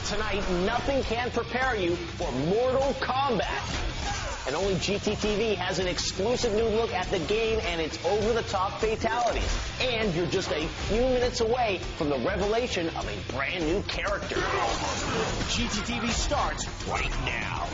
Tonight, nothing can prepare you for Mortal Kombat. And only GTTV has an exclusive new look at the game and its over-the-top fatalities. And you're just a few minutes away from the revelation of a brand new character. GTTV starts right now.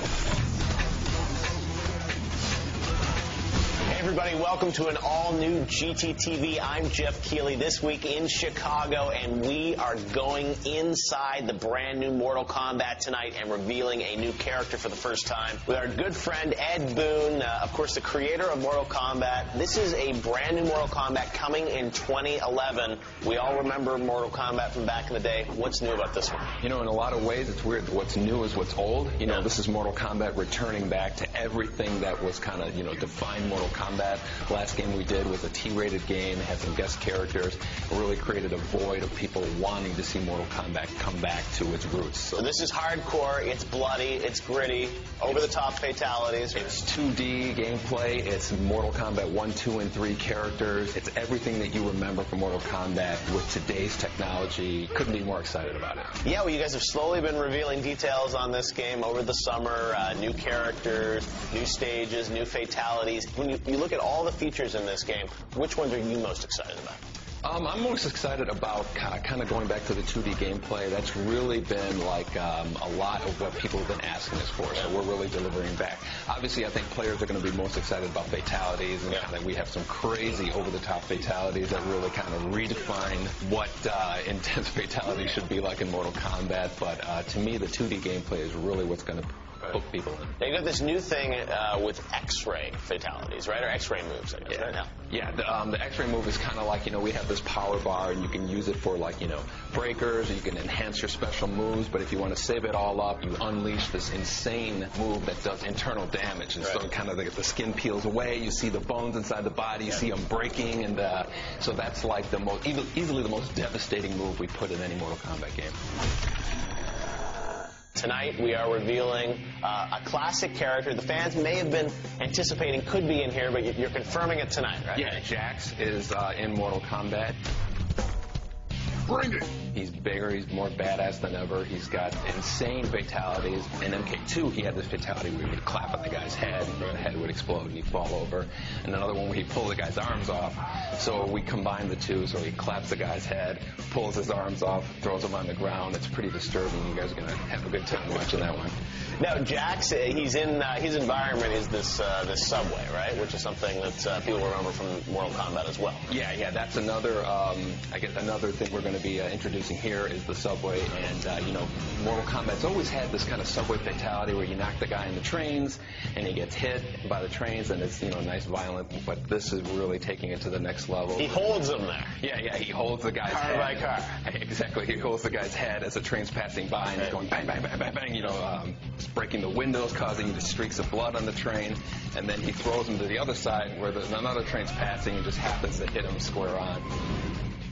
Hey everybody, welcome to an all-new GTTV. I'm Jeff Keighley, this week in Chicago, and we are going inside the brand new Mortal Kombat tonight and revealing a new character for the first time with our good friend Ed Boon, of course the creator of Mortal Kombat. This is a brand new Mortal Kombat coming in 2011. We all remember Mortal Kombat from back in the day. What's new about this one? You know, in a lot of ways, it's weird. What's new is what's old. You know, this is Mortal Kombat returning back to everything that was kind of, defined Mortal Kombat. Last game we did was a T-rated game, had some guest characters. It really created a void of people wanting to see Mortal Kombat come back to its roots. So this is hardcore, it's bloody, it's gritty, over-the-top fatalities. It's 2D gameplay, it's Mortal Kombat 1, 2, and 3 characters. It's everything that you remember from Mortal Kombat with today's technology. Couldn't be more excited about it. Yeah, well, you guys have slowly been revealing details on this game over the summer. New characters, new stages, new fatalities. When you look at all the features in this game, which ones are you most excited about? I'm most excited about kind of going back to the 2D gameplay. That's really been like a lot of what people have been asking us for, so we're really delivering back. Obviously, I think players are going to be most excited about fatalities, and kind of we have some crazy over-the-top fatalities that really kind of redefine what intense fatalities should be like in Mortal Kombat. But to me, the 2D gameplay is really what's going to hook people in. They got this new thing with X-ray fatalities, right? Or X-ray moves, I guess, right now. Yeah, the X-ray move is kind of like, we have this power bar, and you can use it for, like, breakers, or you can enhance your special moves, but if you want to save it all up, you unleash this insane move that does internal damage, and so kind of the skin peels away, you see the bones inside the body, you see them breaking, and so that's like the most, easily the most devastating move we put in any Mortal Kombat game. Tonight, we are revealing a classic character the fans may have been anticipating could be in here, but you're confirming it tonight, right? Yeah, Jax is in Mortal Kombat. Bring it! He's bigger, he's more badass than ever, he's got insane fatalities. In MK2, he had this fatality where he would clap on the guy's head, and the head would explode, and he'd fall over. And another one where he'd pull the guy's arms off. So we combined the two, so he claps the guy's head, pulls his arms off, throws him on the ground. It's pretty disturbing. You guys are going to have a good time watching that one. Now, Jax, he's in his environment is this subway, right? Which is something that people remember from Mortal Kombat as well. Yeah, that's another, I guess another thing we're going to be introducing here is the subway, and Mortal Kombat's always had this kind of subway fatality where you knock the guy in the trains and he gets hit by the trains, and it's nice violent, but this is really taking it to the next level. He holds him there. Yeah, he holds the guy's head. Car by car. Exactly, he holds the guy's head as the train's passing by, and he's going bang, bang, bang, bang, bang, breaking the windows, causing the streaks of blood on the train, and then he throws him to the other side where another train's passing and just happens to hit him square on.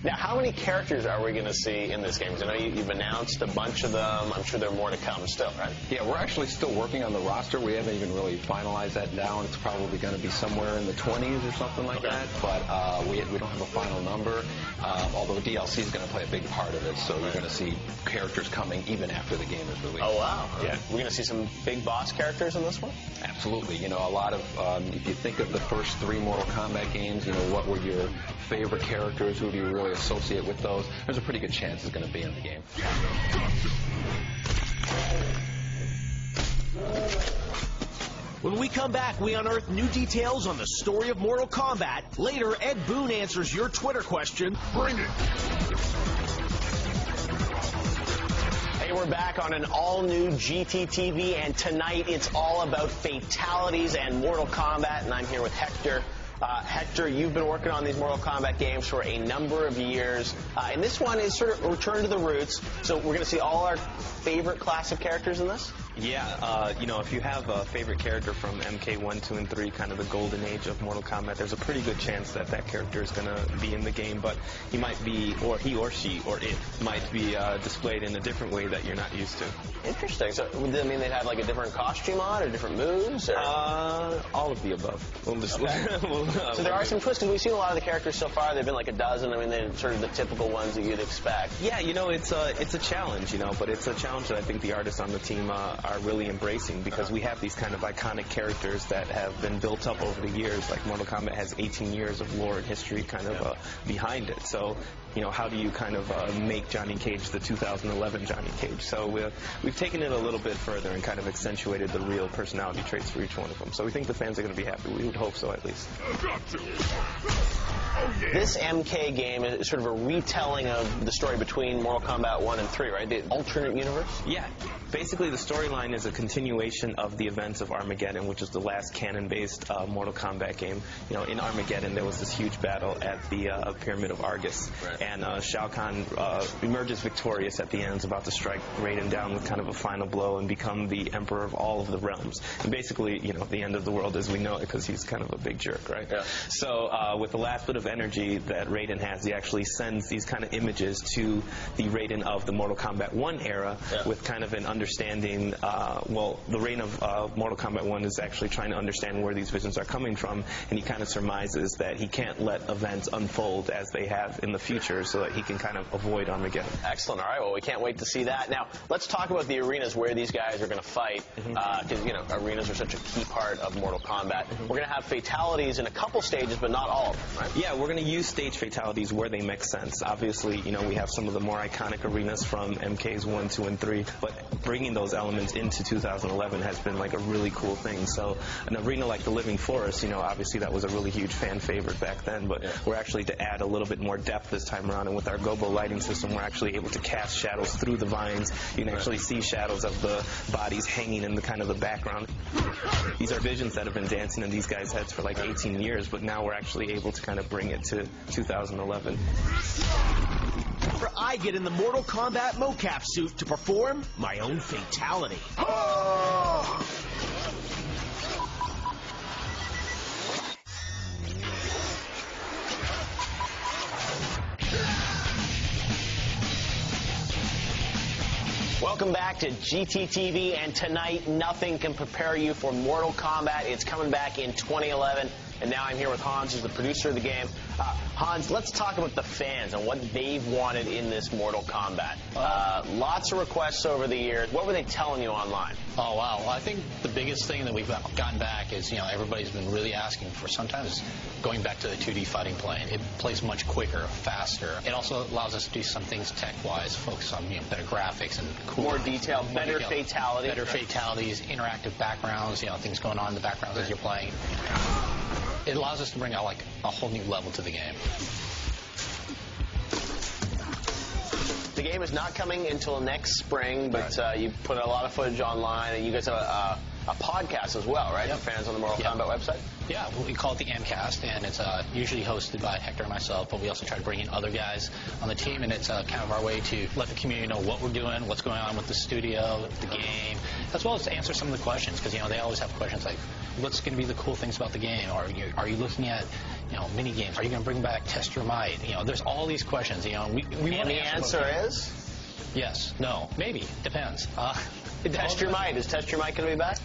Now, how many characters are we going to see in this game? Because I know you've announced a bunch of them. I'm sure there are more to come still, right? Yeah, we're actually still working on the roster. We haven't even really finalized that down. It's probably going to be somewhere in the 20s or something like that. But we don't have a final number, although DLC is going to play a big part of it. So you're going to see characters coming even after the game is released. Oh, wow. Yeah. We're going to see some big boss characters in this one? Absolutely. A lot of, if you think of the first 3 Mortal Kombat games, what were your favorite characters? Who do you really associate with those? There's a pretty good chance it's going to be in the game. When we come back, we unearth new details on the story of Mortal Kombat. Later, Ed Boon answers your Twitter question. Bring it! Hey, we're back on an all-new GTTV, and tonight it's all about fatalities and Mortal Kombat, and I'm here with Hector. Hector, you've been working on these Mortal Kombat games for a number of years, and this one is sort of a return to the roots, so we're going to see all our favorite classic characters in this? Yeah, you know, if you have a favorite character from MK1, 2, and 3, kind of the golden age of Mortal Kombat, there's a pretty good chance that that character is going to be in the game, but he might be, or he or she, or it might be displayed in a different way that you're not used to. Interesting. So, would that mean they'd have like a different costume on, or different moves? Or? All of the above. We'll just, so there are some twists, because we've seen a lot of the characters so far. They've been like a dozen. I mean, they're sort of the typical ones that you'd expect. Yeah, you know, it's a challenge, you know, but it's a challenge that I think the artists on the team are really embracing, because we have these kind of iconic characters that have been built up over the years. Like Mortal Kombat has 18 years of lore and history kind of behind it. So, you know, how do you kind of make Johnny Cage the 2011 Johnny Cage? So we've taken it a little bit further and kind of accentuated the real personality traits for each one of them. So we think the fans are going to be happy. We would hope so, at least. This MK game is sort of a retelling of the story between Mortal Kombat 1 and 3, right? The alternate universe? Yeah. Basically, the storyline is a continuation of the events of Armageddon, which is the last canon-based Mortal Kombat game. You know, in Armageddon, there was this huge battle at the Pyramid of Argus. Right. And Shao Kahn emerges victorious at the end, is about to strike Raiden down with kind of a final blow and become the emperor of all of the realms. And basically, you know, the end of the world as we know it, because he's kind of a big jerk, right? Yeah. So with the last bit of energy that Raiden has, he actually sends these kind of images to the Raiden of the Mortal Kombat 1 era, with kind of an understanding, well, the reign of Mortal Kombat 1 is actually trying to understand where these visions are coming from, and he kind of surmises that he can't let events unfold as they have in the future, so that he can kind of avoid Armageddon. Excellent. All right. Well, we can't wait to see that. Now, let's talk about the arenas where these guys are going to fight, because, you know, arenas are such a key part of Mortal Kombat. We're going to have fatalities in a couple stages, but not all of them, right? Yeah, we're going to use stage fatalities where they make sense. Obviously, you know, we have some of the more iconic arenas from MKs 1, 2, and 3, but bringing those elements into 2011 has been like a really cool thing. So an arena like the Living Forest, you know, obviously that was a really huge fan favorite back then, but we're actually to add a little bit more depth this time around, and with our Gobo lighting system, we're actually able to cast shadows through the vines. You can actually see shadows of the bodies hanging in the kind of the background. These are visions that have been dancing in these guys' heads for like 18 years, but now we're actually able to kind of bring it to 2011. I get in the Mortal Kombat mocap suit to perform my own fatality. Welcome back to GTTV, and tonight nothing can prepare you for Mortal Kombat. It's coming back in 2011, and now I'm here with Hans, who's the producer of the game. Hans, let's talk about the fans and what they've wanted in this Mortal Kombat. Lots of requests over the years. What were they telling you online? Oh, wow. Well, I think the biggest thing that we've gotten back is, you know, everybody's been really asking for sometimes going back to the 2D fighting plane. It plays much quicker, faster. It also allows us to do some things tech-wise, focus on, you know, better graphics and cool. More detail, better fatalities. Better fatalities, interactive backgrounds, you know, things going on in the background as you're playing. It allows us to bring out, like, a whole new level to the game. The game is not coming until next spring, but you put a lot of footage online, and you guys have a podcast as well, right? For fans on the Mortal Kombat website? Yeah, we call it the Mcast, and it's usually hosted by Hector and myself, but we also try to bring in other guys on the team, and it's kind of our way to let the community know what we're doing, what's going on with the studio, the game, as well as to answer some of the questions, because, you know, they always have questions like, what's going to be the cool things about the game? Or are you looking at, you know, mini games? Are you going to bring back Test Your Might? You know, there's all these questions. You know, we want to answer. The answer is yes, no, maybe, depends. Test Your Might. Is Test Your Might going to be back?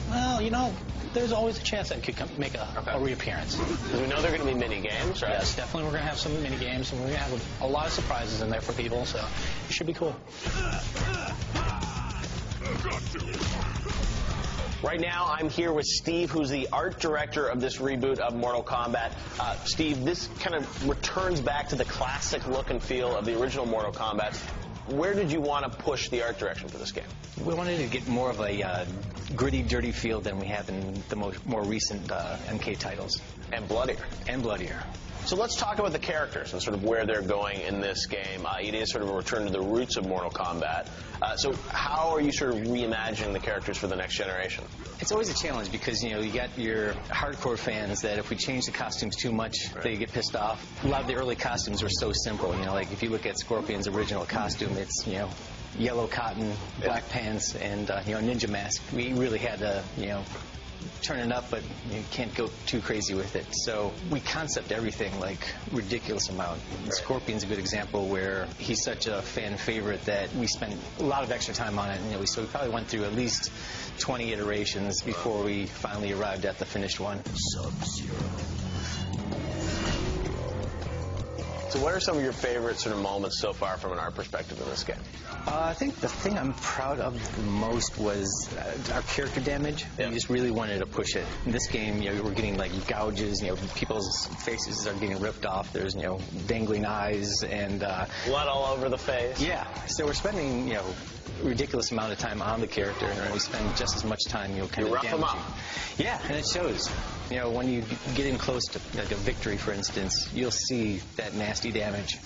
Well, you know, there's always a chance that it could make a reappearance. Because we know they're going to be mini games, right? Yes, definitely. We're going to have some mini games, and we're going to have a lot of surprises in there for people. So it should be cool. Right now, I'm here with Steve, who's the art director of this reboot of Mortal Kombat. Steve, this kind of returns back to the classic look and feel of the original Mortal Kombat. Where did you want to push the art direction for this game? We wanted to get more of a gritty, dirty feel than we have in the more recent MK titles. And bloodier. And bloodier. So let's talk about the characters and sort of where they're going in this game. It is sort of a return to the roots of Mortal Kombat. So how are you sort of reimagining the characters for the next generation? It's always a challenge because, you know, you got your hardcore fans that if we change the costumes too much, they get pissed off. A lot of the early costumes were so simple. You know, like if you look at Scorpion's original costume, it's, you know, yellow cotton, black pants, and ninja mask. We really had to turn it up, but you can't go too crazy with it. So we concept everything like ridiculous amount. Scorpion's a good example where he's such a fan favorite that we spent a lot of extra time on it. So we probably went through at least 20 iterations before we finally arrived at the finished one. Sub-Zero. So what are some of your favorite sort of moments so far from an art perspective in this game? I think the thing I'm proud of the most was our character damage. Yeah. We just really wanted to push it. In this game, we're getting like gouges. People's faces are getting ripped off. There's dangling eyes and blood all over the face. Yeah. So we're spending a ridiculous amount of time on the character, and we spend just as much time kind of rough damaging. them up. Yeah, and it shows. When you get in close to like a victory, for instance, you'll see that nasty damage.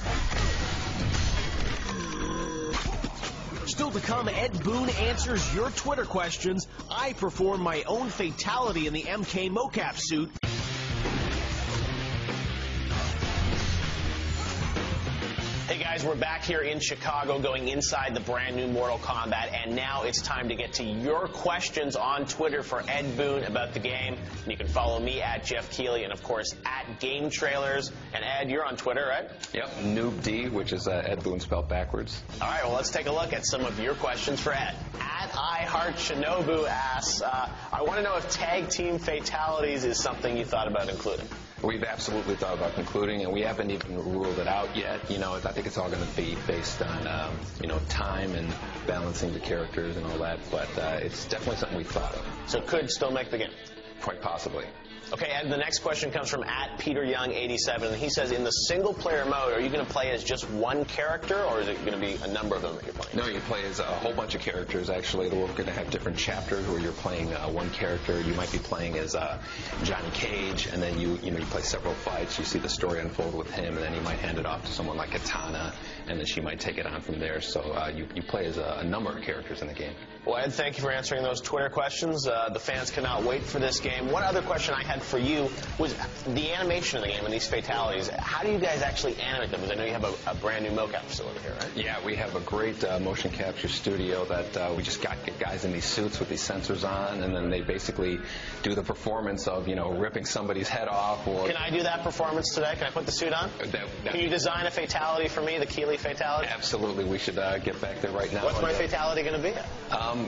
Still to come, Ed Boon answers your Twitter questions. I perform my own fatality in the MK mocap suit. Hey guys, we're back here in Chicago going inside the brand new Mortal Kombat, and now it's time to get to your questions on Twitter for Ed Boon about the game. And you can follow me at Jeff Keighley and, of course, at Game Trailers. And Ed, you're on Twitter, right? Yep, Noob D, which is Ed Boon spelled backwards. All right, well, let's take a look at some of your questions for Ed. At I Heart Shinobu asks, I want to know if tag team fatalities is something you thought about including. We've absolutely thought about including, and we haven't even ruled it out yet. I think it's all going to be based on, time and balancing the characters and all that, but it's definitely something we thought of. So it could still make the game? Quite possibly. Okay, and the next question comes from at PeterYoung87, and he says, in the single-player mode, are you going to play as just one character, or is it going to be a number of them that you're playing? No, you play as a whole bunch of characters, actually. We're going to have different chapters where you're playing one character. You might be playing as Johnny Cage, and then you play several fights. You see the story unfold with him, and then you might hand it off to someone like Katana, and then she might take it on from there. So you play as a number of characters in the game. Well, Ed, thank you for answering those Twitter questions. The fans cannot wait for this game. One other question I had for you was the animation of the game and these fatalities. How do you guys actually animate them? Because I know you have a brand new mocap facility here, right? Yeah, we have a great motion capture studio that we just got guys in these suits with these sensors on, and then they basically do the performance of, ripping somebody's head off. Or Can I do that performance today? Can I put the suit on? Can you design a fatality for me, the Keighley fatality? Absolutely. We should get back there right now. What's my fatality going to be?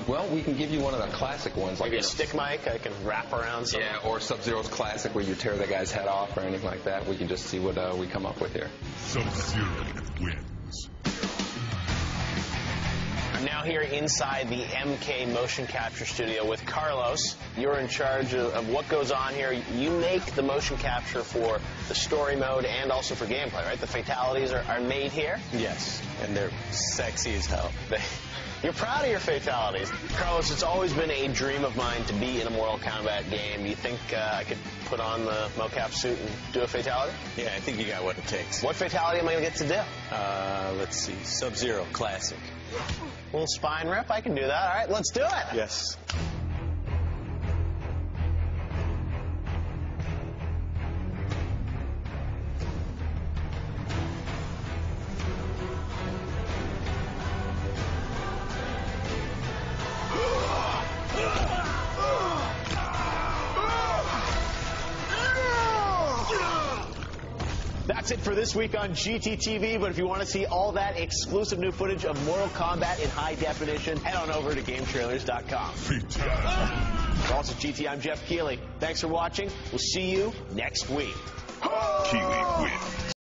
Well, we can give you one of the classic ones. Maybe a stick mic I can wrap around something. Yeah, or Sub-Zero's classic where you tear the guy's head off or anything like that. We can just see what we come up with here. Sub-Zero wins. I'm now here inside the MK motion capture studio with Carlos. You're in charge of what goes on here. You make the motion capture for the story mode and also for gameplay, right? The fatalities are made here? Yes, and they're sexy as hell. You're proud of your fatalities. Carlos, it's always been a dream of mine to be in a Mortal Kombat game. Do you think I could put on the mocap suit and do a fatality? Yeah, I think you got what it takes. What fatality am I going to get to do? Let's see. Sub-Zero, classic. A little spine rip? I can do that. All right, let's do it. Yes. That's it for this week on GTTV, but if you want to see all that exclusive new footage of Mortal Kombat in high definition, head on over to GameTrailers.com. For also GT, I'm Jeff Keighley. Thanks for watching. We'll see you next week. Keighley wins.